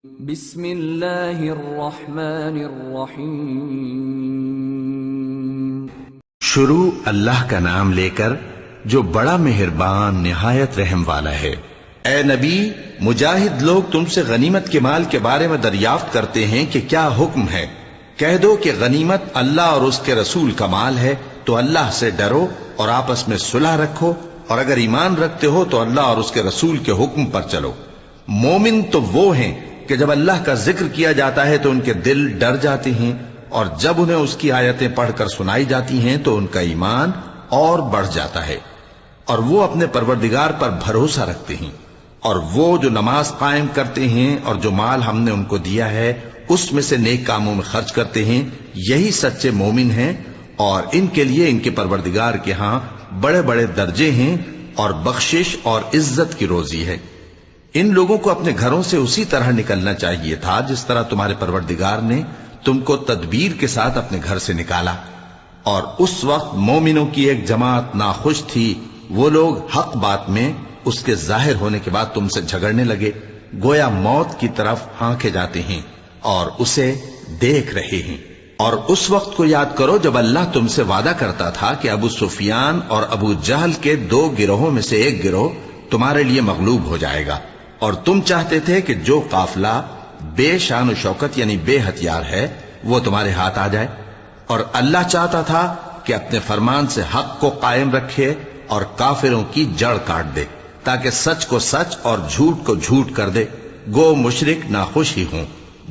بسم اللہ الرحمن الرحیم۔ شروع اللہ کا نام لے کر جو بڑا مہربان نہایت رحم والا ہے۔ اے نبی، مجاہد لوگ تم سے غنیمت کے مال کے بارے میں دریافت کرتے ہیں کہ کیا حکم ہے۔ کہہ دو کہ غنیمت اللہ اور اس کے رسول کا مال ہے، تو اللہ سے ڈرو اور آپس میں صلح رکھو، اور اگر ایمان رکھتے ہو تو اللہ اور اس کے رسول کے حکم پر چلو۔ مومن تو وہ ہیں کہ جب اللہ کا ذکر کیا جاتا ہے تو ان کے دل ڈر جاتے ہیں، اور جب انہیں اس کی آیتیں پڑھ کر سنائی جاتی ہیں تو ان کا ایمان اور بڑھ جاتا ہے، اور وہ اپنے پروردگار پر بھروسہ رکھتے ہیں، اور وہ جو نماز قائم کرتے ہیں اور جو مال ہم نے ان کو دیا ہے اس میں سے نیک کاموں میں خرچ کرتے ہیں، یہی سچے مومن ہیں، اور ان کے لیے ان کے پروردگار کے ہاں بڑے بڑے درجے ہیں اور بخشش اور عزت کی روزی ہے۔ ان لوگوں کو اپنے گھروں سے اسی طرح نکلنا چاہیے تھا جس طرح تمہارے پروردگار نے تم کو تدبیر کے ساتھ اپنے گھر سے نکالا، اور اس وقت مومنوں کی ایک جماعت ناخوش تھی، وہ لوگ حق بات میں اس کے ظاہر ہونے کے بعد تم سے جھگڑنے لگے، گویا موت کی طرف ہانکے جاتے ہیں اور اسے دیکھ رہے ہیں۔ اور اس وقت کو یاد کرو جب اللہ تم سے وعدہ کرتا تھا کہ ابو سفیان اور ابو جہل کے دو گروہوں میں سے ایک گروہ تمہارے لیے مغلوب ہو جائے گا، اور تم چاہتے تھے کہ جو قافلہ بے شان و شوکت یعنی بے ہتھیار ہے وہ تمہارے ہاتھ آ جائے، اور اللہ چاہتا تھا کہ اپنے فرمان سے حق کو قائم رکھے اور کافروں کی جڑ کاٹ دے، تاکہ سچ کو سچ اور جھوٹ کو جھوٹ کر دے، گو مشرک ناخوش ہی ہوں۔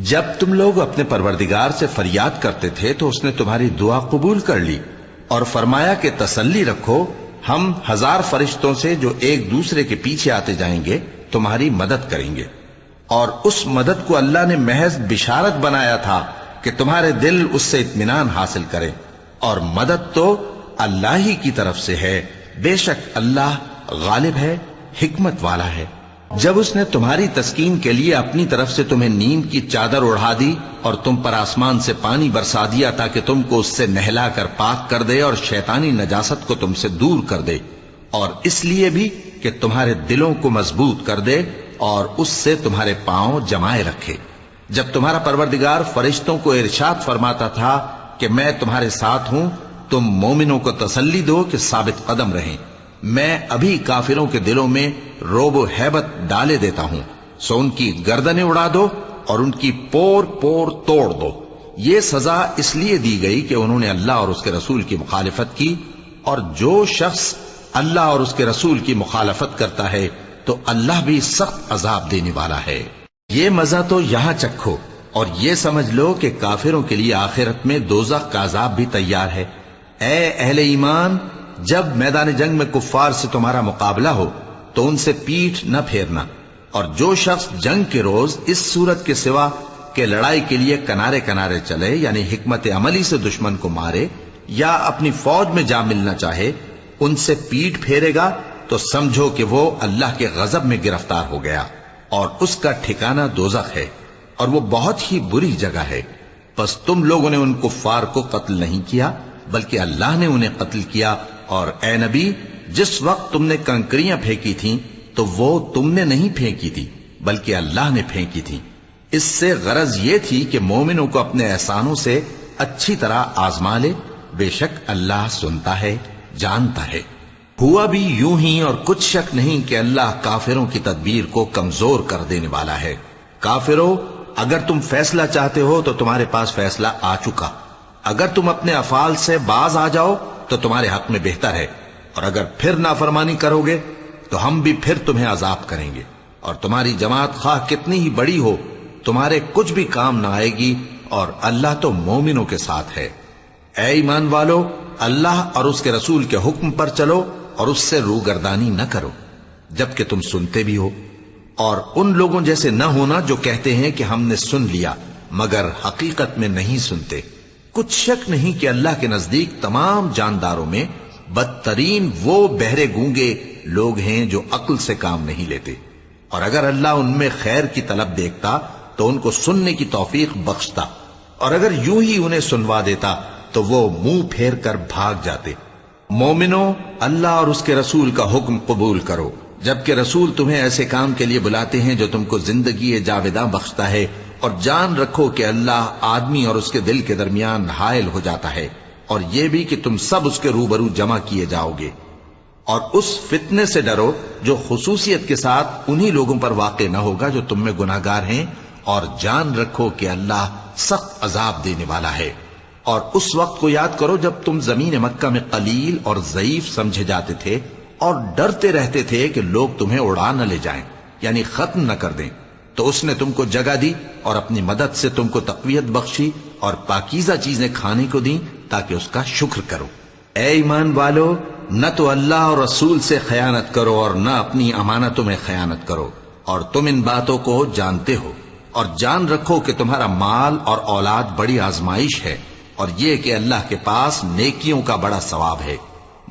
جب تم لوگ اپنے پروردگار سے فریاد کرتے تھے تو اس نے تمہاری دعا قبول کر لی، اور فرمایا کہ تسلی رکھو، ہم 1000 فرشتوں سے جو ایک دوسرے کے پیچھے آتے جائیں گے تمہاری مدد کریں گے۔ اور اس مدد کو اللہ نے محض بشارت بنایا تھا کہ تمہارے دل اس سے اطمینان حاصل کریں، اور مدد تو اللہ ہی کی طرف سے ہے، بے شک اللہ غالب ہے، حکمت والا ہے۔ جب اس نے تمہاری تسکین کے لیے اپنی طرف سے تمہیں نیند کی چادر اڑھا دی اور تم پر آسمان سے پانی برسا دیا تاکہ تم کو اس سے نہلا کر پاک کر دے اور شیطانی نجاست کو تم سے دور کر دے، اور اس لیے بھی کہ تمہارے دلوں کو مضبوط کر دے اور اس سے تمہارے پاؤں جمائے رکھے۔ جب تمہارا پروردگار فرشتوں کو ارشاد فرماتا تھا کہ میں تمہارے ساتھ ہوں، تم مومنوں کو تسلی دو کہ ثابت قدم رہیں، میں ابھی کافروں کے دلوں میں رعب و ہیبت ڈالے دیتا ہوں، سو ان کی گردنیں اڑا دو اور ان کی پور پور توڑ دو۔ یہ سزا اس لیے دی گئی کہ انہوں نے اللہ اور اس کے رسول کی مخالفت کی، اور جو شخص اللہ اور اس کے رسول کی مخالفت کرتا ہے تو اللہ بھی سخت عذاب دینے والا ہے۔ یہ مزہ تو یہاں چکھو، اور یہ سمجھ لو کہ کافروں کے لیے آخرت میں دوزخ کا عذاب بھی تیار ہے۔ اے اہل ایمان، جب میدان جنگ میں کفار سے تمہارا مقابلہ ہو تو ان سے پیٹھ نہ پھیرنا، اور جو شخص جنگ کے روز اس صورت کے سوا کہ لڑائی کے لیے کنارے کنارے چلے یعنی حکمت عملی سے دشمن کو مارے یا اپنی فوج میں جا ملنا چاہے، ان سے پیٹ پھیرے گا تو سمجھو کہ وہ اللہ کے غضب میں گرفتار ہو گیا، اور اس کا ٹھکانہ دوزخ ہے، اور وہ بہت ہی بری جگہ ہے۔ پس تم لوگوں نے ان کفار کو قتل نہیں کیا بلکہ اللہ نے انہیں قتل کیا، اور اے نبی، جس وقت تم نے کنکریاں پھینکی تھیں تو وہ تم نے نہیں پھینکی تھی بلکہ اللہ نے پھینکی تھی۔ اس سے غرض یہ تھی کہ مومنوں کو اپنے احسانوں سے اچھی طرح آزما لے، بے شک اللہ سنتا ہے، جانتا ہے۔ ہوا بھی یوں ہی، اور کچھ شک نہیں کہ اللہ کافروں کی تدبیر کو کمزور کر دینے والا ہے۔ کافروں، اگر تم فیصلہ چاہتے ہو تو تمہارے پاس فیصلہ آ چکا، اگر تم اپنے افعال سے باز آ جاؤ تو تمہارے حق میں بہتر ہے، اور اگر پھر نافرمانی کرو گے تو ہم بھی پھر تمہیں عذاب کریں گے، اور تمہاری جماعت خواہ کتنی ہی بڑی ہو تمہارے کچھ بھی کام نہ آئے گی، اور اللہ تو مومنوں کے ساتھ ہے۔ اے ایمان والو، اللہ اور اس کے رسول کے حکم پر چلو اور اس سے روگردانی نہ کرو جبکہ تم سنتے بھی ہو، اور ان لوگوں جیسے نہ ہونا جو کہتے ہیں کہ ہم نے سن لیا مگر حقیقت میں نہیں سنتے۔ کچھ شک نہیں کہ اللہ کے نزدیک تمام جانداروں میں بدترین وہ بہرے گونگے لوگ ہیں جو عقل سے کام نہیں لیتے، اور اگر اللہ ان میں خیر کی طلب دیکھتا تو ان کو سننے کی توفیق بخشتا، اور اگر یوں ہی انہیں سنوا دیتا تو وہ منہ پھیر کر بھاگ جاتے۔ مومنوں، اللہ اور اس کے رسول کا حکم قبول کرو جبکہ رسول تمہیں ایسے کام کے لیے بلاتے ہیں جو تم کو زندگی جاوداں بخشتا ہے، اور جان رکھو کہ اللہ آدمی اور اس کے دل کے درمیان حائل ہو جاتا ہے، اور یہ بھی کہ تم سب اس کے روبرو جمع کیے جاؤ گے۔ اور اس فتنے سے ڈرو جو خصوصیت کے ساتھ انہی لوگوں پر واقع نہ ہوگا جو تم میں گناہ گار ہیں، اور جان رکھو کہ اللہ سخت عذاب دینے والا ہے۔ اور اس وقت کو یاد کرو جب تم زمین مکہ میں قلیل اور ضعیف سمجھے جاتے تھے اور ڈرتے رہتے تھے کہ لوگ تمہیں اڑا نہ لے جائیں، یعنی ختم نہ کر دیں، تو اس نے تم کو جگہ دی اور اپنی مدد سے تم کو تقویت بخشی اور پاکیزہ چیزیں کھانے کو دیں تاکہ اس کا شکر کرو۔ اے ایمان والو، نہ تو اللہ اور رسول سے خیانت کرو اور نہ اپنی امانتوں میں خیانت کرو، اور تم ان باتوں کو جانتے ہو، اور جان رکھو کہ تمہارا مال اور اولاد بڑی آزمائش ہے، اور یہ کہ اللہ کے پاس نیکیوں کا بڑا ثواب ہے۔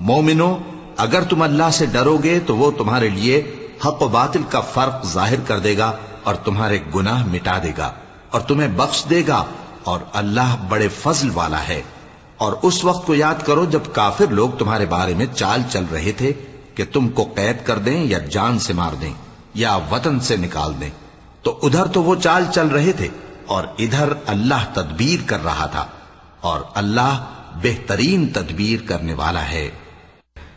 مومنو، اگر تم اللہ سے ڈرو گے تو وہ تمہارے لیے حق و باطل کا فرق ظاہر کر دے گا اور تمہارے گناہ مٹا دے گا اور تمہیں بخش دے گا، اور اللہ بڑے فضل والا ہے۔ اور اس وقت کو یاد کرو جب کافر لوگ تمہارے بارے میں چال چل رہے تھے کہ تم کو قید کر دیں یا جان سے مار دیں یا وطن سے نکال دیں، تو ادھر تو وہ چال چل رہے تھے اور ادھر اللہ تدبیر کر رہا تھا، اور اللہ بہترین تدبیر کرنے والا ہے۔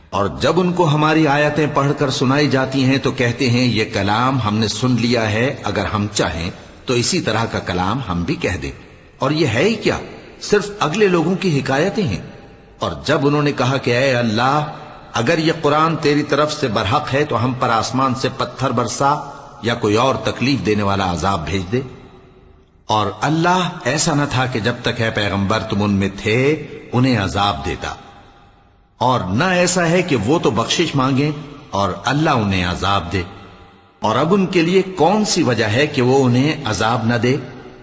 اور جب ان کو ہماری آیتیں پڑھ کر سنائی جاتی ہیں تو کہتے ہیں یہ کلام ہم نے سن لیا ہے، اگر ہم چاہیں تو اسی طرح کا کلام ہم بھی کہہ دیں، اور یہ ہے ہی کیا، صرف اگلے لوگوں کی حکایتیں ہیں۔ اور جب انہوں نے کہا کہ اے اللہ، اگر یہ قرآن تیری طرف سے برحق ہے تو ہم پر آسمان سے پتھر برسا یا کوئی اور تکلیف دینے والا عذاب بھیج دے۔ اور اللہ ایسا نہ تھا کہ جب تک اے پیغمبر تم ان میں تھے انہیں عذاب دیتا، اور نہ ایسا ہے کہ وہ تو بخشش مانگیں اور اللہ انہیں عذاب دے۔ اور اب ان کے لیے کون سی وجہ ہے کہ وہ انہیں عذاب نہ دے،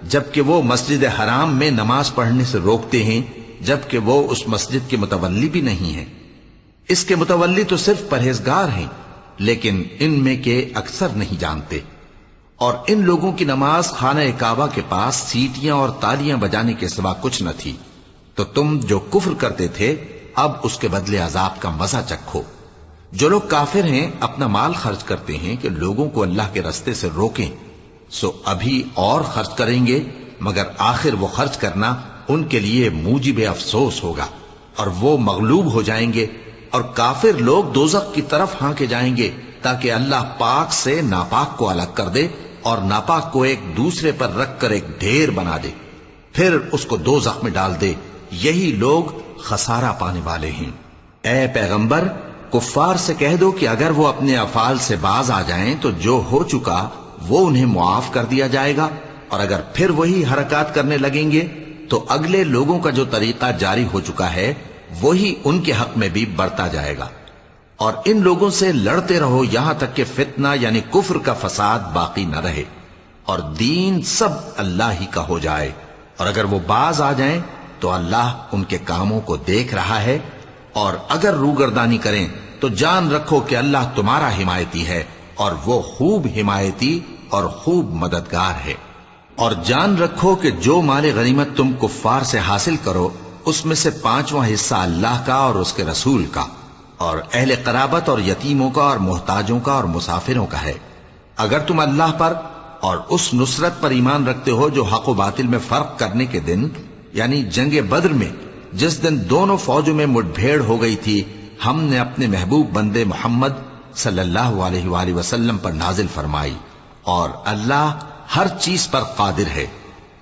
جبکہ وہ مسجد حرام میں نماز پڑھنے سے روکتے ہیں، جبکہ وہ اس مسجد کے متولی بھی نہیں ہیں۔ اس کے متولی تو صرف پرہیزگار ہیں، لیکن ان میں کے اکثر نہیں جانتے۔ اور ان لوگوں کی نماز خانہ کعبہ کے پاس سیٹیاں اور تالیاں بجانے کے سوا کچھ نہ تھی، تو تم جو کفر کرتے تھے اب اس کے بدلے عذاب کا مزہ چکھو۔ جو لوگ کافر ہیں اپنا مال خرچ کرتے ہیں کہ لوگوں کو اللہ کے رستے سے روکیں، سو ابھی اور خرچ کریں گے، مگر آخر وہ خرچ کرنا ان کے لیے موجب افسوس ہوگا، اور وہ مغلوب ہو جائیں گے، اور کافر لوگ دوزخ کی طرف ہانکے جائیں گے تاکہ اللہ پاک سے ناپاک کو الگ کر دے اور ناپاک کو ایک دوسرے پر رکھ کر ایک ڈھیر بنا دے، پھر اس کو دوزخ میں ڈال دے۔ یہی لوگ خسارہ پانے والے ہیں۔ اے پیغمبر، کفار سے کہہ دو کہ اگر وہ اپنے افعال سے باز آ جائیں تو جو ہو چکا وہ انہیں معاف کر دیا جائے گا، اور اگر پھر وہی حرکات کرنے لگیں گے تو اگلے لوگوں کا جو طریقہ جاری ہو چکا ہے وہی ان کے حق میں بھی بڑھتا جائے گا۔ اور ان لوگوں سے لڑتے رہو یہاں تک کہ فتنہ یعنی کفر کا فساد باقی نہ رہے اور دین سب اللہ ہی کا ہو جائے، اور اگر وہ باز آ جائیں تو اللہ ان کے کاموں کو دیکھ رہا ہے، اور اگر روگردانی کریں تو جان رکھو کہ اللہ تمہارا حمایتی ہے، اور وہ خوب حمایتی اور خوب مددگار ہے۔ اور جان رکھو کہ جو مال غنیمت تم کفار سے حاصل کرو اس میں سے 5واں حصہ اللہ کا اور اس کے رسول کا اور اہل قرابت اور یتیموں کا اور محتاجوں کا اور مسافروں کا ہے۔ اگر تم اللہ پر اور اس نصرت پر ایمان رکھتے ہو جو حق و باطل میں فرق کرنے کے دن یعنی جنگ بدر میں جس دن دونوں فوجوں میں مٹ بھیڑ ہو گئی تھی، ہم نے اپنے محبوب بندے محمد صلی اللہ علیہ وآلہ وسلم پر نازل فرمائی، اور اللہ ہر چیز پر قادر ہے۔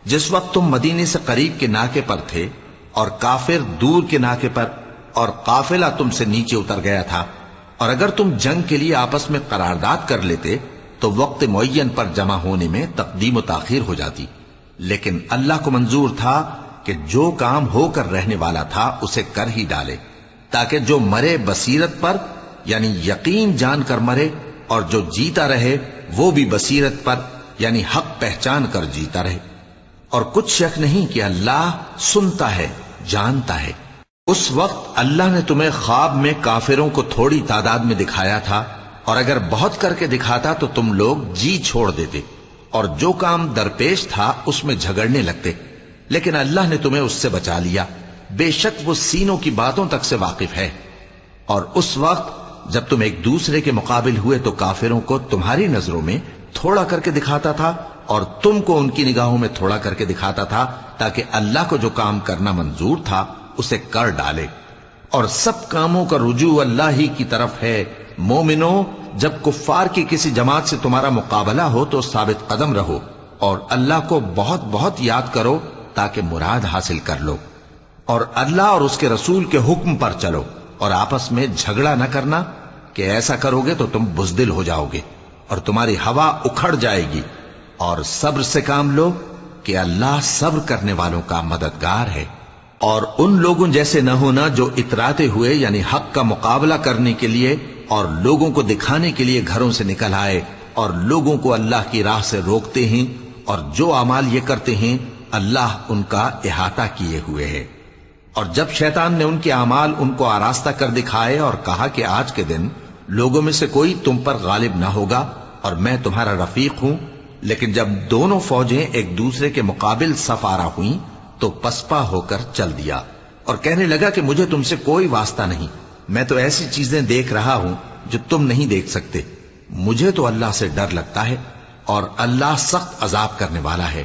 جس وقت تم مدینے سے قریب کے ناکے پر تھے اور کافر دور کے ناکے پر، اور قافلہ تم سے نیچے اتر گیا تھا، اور اگر تم جنگ کے لیے آپس میں قرارداد کر لیتے تو وقت معین پر جمع ہونے میں تقدیم و تاخیر ہو جاتی، لیکن اللہ کو منظور تھا کہ جو کام ہو کر رہنے والا تھا اسے کر ہی ڈالے، تاکہ جو مرے بصیرت پر یعنی یقین جان کر مرے، اور جو جیتا رہے وہ بھی بصیرت پر یعنی حق پہچان کر جیتا رہے۔ اور کچھ شک نہیں کہ اللہ سنتا ہے، جانتا ہے۔ اس وقت اللہ نے تمہیں خواب میں کافروں کو تھوڑی تعداد میں دکھایا تھا، اور اگر بہت کر کے دکھاتا تو تم لوگ جی چھوڑ دیتے اور جو کام درپیش تھا اس میں جھگڑنے لگتے، لیکن اللہ نے تمہیں اس سے بچا لیا، بے شک وہ سینوں کی باتوں تک سے واقف ہے۔ اور اس وقت جب تم ایک دوسرے کے مقابل ہوئے تو کافروں کو تمہاری نظروں میں تھوڑا کر کے دکھاتا تھا اور تم کو ان کی نگاہوں میں تھوڑا کر کے دکھاتا تھا، تاکہ اللہ کو جو کام کرنا منظور تھا اسے کر ڈالے، اور سب کاموں کا رجوع اللہ ہی کی طرف ہے۔ مومنو، جب کفار کی کسی جماعت سے تمہارا مقابلہ ہو تو ثابت قدم رہو اور اللہ کو بہت بہت یاد کرو تاکہ مراد حاصل کر لو، اور اللہ اور اس کے رسول کے حکم پر چلو، اور آپس میں جھگڑا نہ کرنا کہ ایسا کرو گے تو تم بزدل ہو جاؤ گے اور تمہاری ہوا اکھڑ جائے گی، اور صبر سے کام لو کہ اللہ صبر کرنے والوں کا مددگار ہے۔ اور ان لوگوں جیسے نہ ہونا جو اتراتے ہوئے یعنی حق کا مقابلہ کرنے کے لیے اور لوگوں کو دکھانے کے لیے گھروں سے نکل آئے اور لوگوں کو اللہ کی راہ سے روکتے ہیں، اور جو اعمال یہ کرتے ہیں اللہ ان کا احاطہ کیے ہوئے ہے۔ اور جب شیطان نے ان کے اعمال ان کو آراستہ کر دکھائے اور کہا کہ آج کے دن لوگوں میں سے کوئی تم پر غالب نہ ہوگا اور میں تمہارا رفیق ہوں، لیکن جب دونوں فوجیں ایک دوسرے کے مقابل صف آرا ہوئیں تو پسپا ہو کر چل دیا اور کہنے لگا کہ مجھے تم سے کوئی واسطہ نہیں، میں تو ایسی چیزیں دیکھ رہا ہوں جو تم نہیں دیکھ سکتے، مجھے تو اللہ سے ڈر لگتا ہے اور اللہ سخت عذاب کرنے والا ہے۔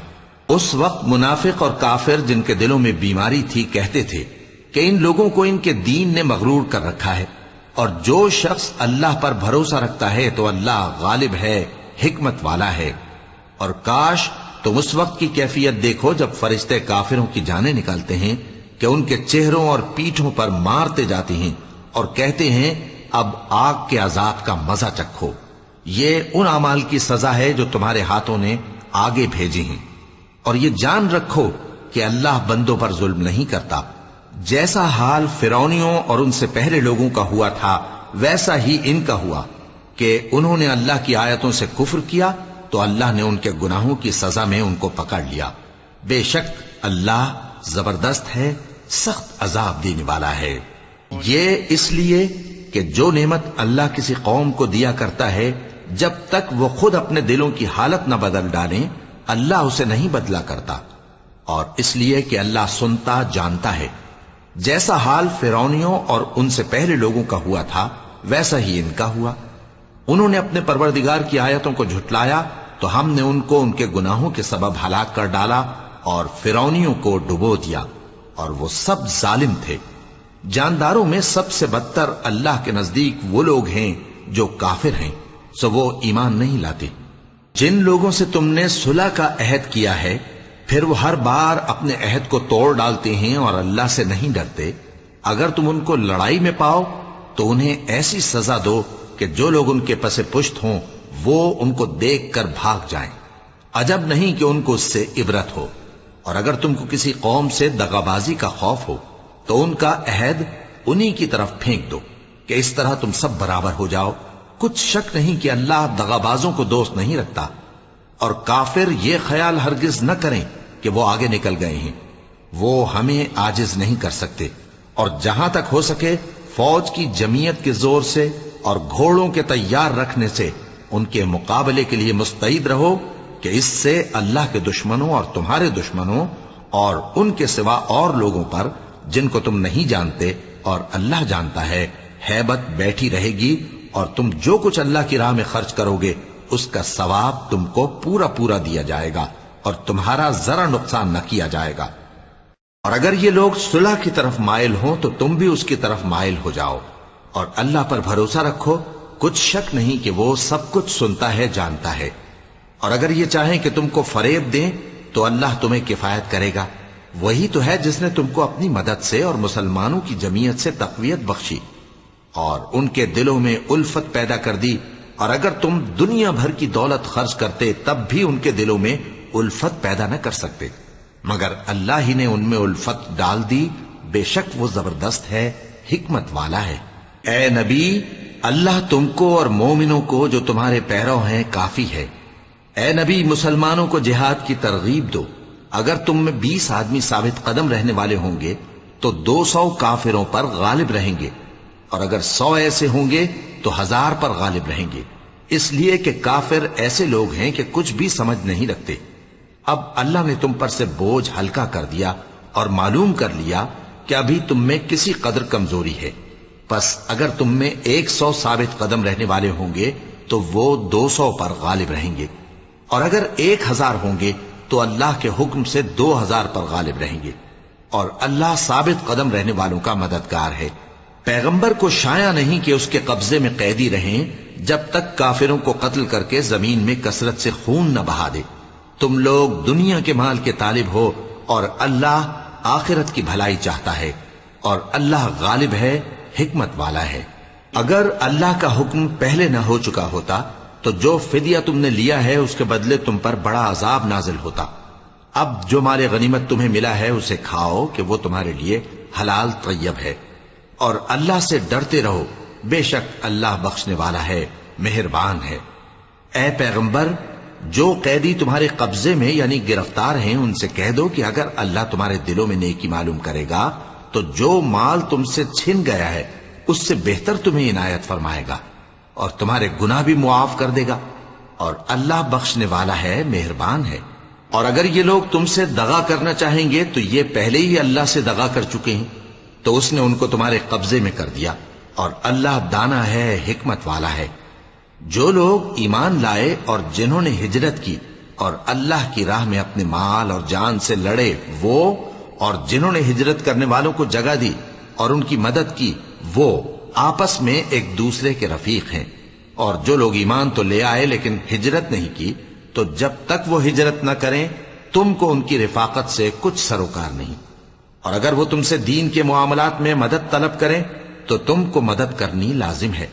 اس وقت منافق اور کافر جن کے دلوں میں بیماری تھی کہتے تھے کہ ان لوگوں کو ان کے دین نے مغرور کر رکھا ہے، اور جو شخص اللہ پر بھروسہ رکھتا ہے تو اللہ غالب ہے، حکمت والا ہے۔ اور کاش تم اس وقت کی کیفیت دیکھو جب فرشتے کافروں کی جانیں نکالتے ہیں کہ ان کے چہروں اور پیٹھوں پر مارتے جاتے ہیں اور کہتے ہیں اب آگ کے عذاب کا مزہ چکھو، یہ ان اعمال کی سزا ہے جو تمہارے ہاتھوں نے آگے بھیجی ہیں۔ اور یہ جان رکھو کہ اللہ بندوں پر ظلم نہیں کرتا، جیسا حال فرعونیوں اور ان سے پہلے لوگوں کا ہوا تھا ویسا ہی ان کا ہوا کہ انہوں نے اللہ کی آیتوں سے کفر کیا تو اللہ نے ان کے گناہوں کی سزا میں ان کو پکڑ لیا۔ بے شک اللہ زبردست ہے، سخت عذاب دینے والا ہے۔ یہ اس لیے کہ جو نعمت اللہ کسی قوم کو دیا کرتا ہے جب تک وہ خود اپنے دلوں کی حالت نہ بدل ڈالیں اللہ اسے نہیں بدلا کرتا، اور اس لیے کہ اللہ سنتا جانتا ہے۔ جیسا حال فرعونیوں اور ان سے پہلے لوگوں کا ہوا تھا ویسا ہی ان کا ہوا۔ انہوں نے اپنے پروردگار کی آیتوں کو جھٹلایا تو ہم نے ان کو ان کے گناہوں کے سبب ہلاک کر ڈالا اور فرعونیوں کو ڈبو دیا، اور وہ سب ظالم تھے۔ جانداروں میں سب سے بدتر اللہ کے نزدیک وہ لوگ ہیں جو کافر ہیں، سو وہ ایمان نہیں لاتے۔ جن لوگوں سے تم نے صلح کا عہد کیا ہے پھر وہ ہر بار اپنے عہد کو توڑ ڈالتے ہیں اور اللہ سے نہیں ڈرتے، اگر تم ان کو لڑائی میں پاؤ تو انہیں ایسی سزا دو کہ جو لوگ ان کے پس پشت ہوں وہ ان کو دیکھ کر بھاگ جائیں، عجب نہیں کہ ان کو اس سے عبرت ہو۔ اور اگر تم کو کسی قوم سے دغابازی کا خوف ہو تو ان کا عہد انہی کی طرف پھینک دو کہ اس طرح تم سب برابر ہو جاؤ۔ کچھ شک نہیں کہ اللہ دغابازوں کو دوست نہیں رکھتا، اور کافر یہ خیال ہرگز نہ کریں کہ وہ آگے نکل گئے ہیں، وہ ہمیں عاجز نہیں کر سکتے۔ اور جہاں تک ہو سکے فوج کی جمعیت کے زور سے اور گھوڑوں کے تیار رکھنے سے ان کے مقابلے کے لیے مستعد رہو کہ اس سے اللہ کے دشمنوں اور تمہارے دشمنوں اور ان کے سوا اور لوگوں پر جن کو تم نہیں جانتے اور اللہ جانتا ہے ہیبت بیٹھی رہے گی، اور تم جو کچھ اللہ کی راہ میں خرچ کرو گے اس کا ثواب تم کو پورا پورا دیا جائے گا اور تمہارا ذرا نقصان نہ کیا جائے گا۔ اور اگر یہ لوگ صلح کی طرف مائل ہوں تو تم بھی اس کی طرف مائل ہو جاؤ، اور اللہ پر بھروسہ رکھو، کچھ شک نہیں کہ وہ سب کچھ سنتا ہے جانتا ہے۔ اور اگر یہ چاہیں کہ تم کو فریب دیں تو اللہ تمہیں کفایت کرے گا، وہی تو ہے جس نے تم کو اپنی مدد سے اور مسلمانوں کی جمعیت سے تقویت بخشی اور ان کے دلوں میں الفت پیدا کر دی، اور اگر تم دنیا بھر کی دولت خرچ کرتے تب بھی ان کے دلوں میں الفت پیدا نہ کر سکتے، مگر اللہ ہی نے ان میں الفت ڈال دی، بے شک وہ زبردست ہے، حکمت والا ہے۔ اے نبی، اللہ تم کو اور مومنوں کو جو تمہارے پیرو ہیں کافی ہے۔ اے نبی، مسلمانوں کو جہاد کی ترغیب دو، اگر تم میں 20 آدمی ثابت قدم رہنے والے ہوں گے تو 200 کافروں پر غالب رہیں گے، اور اگر 100 ایسے ہوں گے تو 1000 پر غالب رہیں گے، اس لیے کہ کافر ایسے لوگ ہیں کہ کچھ بھی سمجھ نہیں رکھتے۔ اب اللہ نے تم پر سے بوجھ ہلکا کر دیا اور معلوم کر لیا کہ ابھی تم میں کسی قدر کمزوری ہے، پس اگر تم میں 100 ثابت قدم رہنے والے ہوں گے تو وہ 200 پر غالب رہیں گے، اور اگر 1000 ہوں گے تو اللہ کے حکم سے 2000 پر غالب رہیں گے، اور اللہ ثابت قدم رہنے والوں کا مددگار ہے۔ پیغمبر کو شایع نہیں کہ اس کے قبضے میں قیدی رہیں جب تک کافروں کو قتل کر کے زمین میں کثرت سے خون نہ بہا دے۔ تم لوگ دنیا کے مال کے طالب ہو اور اللہ آخرت کی بھلائی چاہتا ہے، اور اللہ غالب ہے، حکمت والا ہے۔ اگر اللہ کا حکم پہلے نہ ہو چکا ہوتا تو جو فدیہ تم نے لیا ہے اس کے بدلے تم پر بڑا عذاب نازل ہوتا۔ اب جو مال غنیمت تمہیں ملا ہے اسے کھاؤ کہ وہ تمہارے لیے حلال طیب ہے، اور اللہ سے ڈرتے رہو، بے شک اللہ بخشنے والا ہے، مہربان ہے۔ اے پیغمبر، جو قیدی تمہارے قبضے میں یعنی گرفتار ہیں ان سے کہہ دو کہ اگر اللہ تمہارے دلوں میں نیکی معلوم کرے گا تو جو مال تم سے چھن گیا ہے اس سے بہتر تمہیں عنایت فرمائے گا، اور تمہارے گناہ بھی معاف کر دے گا، اور اللہ بخشنے والا ہے، مہربان ہے۔ اور اگر یہ لوگ تم سے دغا کرنا چاہیں گے تو یہ پہلے ہی اللہ سے دغا کر چکے ہیں، تو اس نے ان کو تمہارے قبضے میں کر دیا، اور اللہ دانا ہے، حکمت والا ہے۔ جو لوگ ایمان لائے اور جنہوں نے ہجرت کی اور اللہ کی راہ میں اپنے مال اور جان سے لڑے، وہ اور جنہوں نے ہجرت کرنے والوں کو جگہ دی اور ان کی مدد کی، وہ آپس میں ایک دوسرے کے رفیق ہیں۔ اور جو لوگ ایمان تو لے آئے لیکن ہجرت نہیں کی، تو جب تک وہ ہجرت نہ کریں تم کو ان کی رفاقت سے کچھ سروکار نہیں، اور اگر وہ تم سے دین کے معاملات میں مدد طلب کریں تو تم کو مدد کرنی لازم ہے،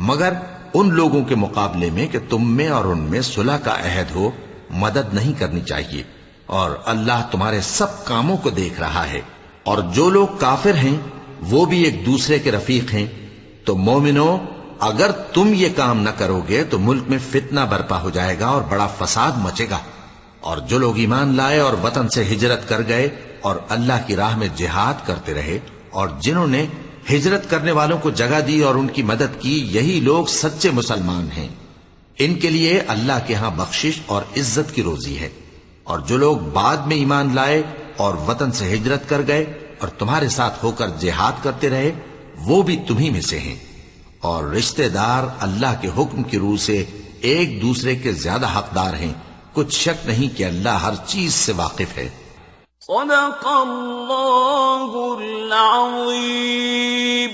مگر ان لوگوں کے مقابلے میں کہ تم میں اور ان میں صلح کا عہد ہو مدد نہیں کرنی چاہیے، اور اللہ تمہارے سب کاموں کو دیکھ رہا ہے۔ اور جو لوگ کافر ہیں وہ بھی ایک دوسرے کے رفیق ہیں۔ تو مومنو، اگر تم یہ کام نہ کرو گے تو ملک میں فتنہ برپا ہو جائے گا اور بڑا فساد مچے گا۔ اور جو لوگ ایمان لائے اور وطن سے ہجرت کر گئے اور اللہ کی راہ میں جہاد کرتے رہے، اور جنہوں نے ہجرت کرنے والوں کو جگہ دی اور ان کی مدد کی، یہی لوگ سچے مسلمان ہیں۔ ان کے لیے اللہ کے ہاں بخشش اور عزت کی روزی ہے۔ اور جو لوگ بعد میں ایمان لائے اور وطن سے ہجرت کر گئے اور تمہارے ساتھ ہو کر جہاد کرتے رہے، وہ بھی تمہیں میں سے ہیں۔ اور رشتہ دار اللہ کے حکم کی روح سے ایک دوسرے کے زیادہ حقدار ہیں، کچھ شک نہیں کہ اللہ ہر چیز سے واقف ہے۔ صدق اللہ العظیم۔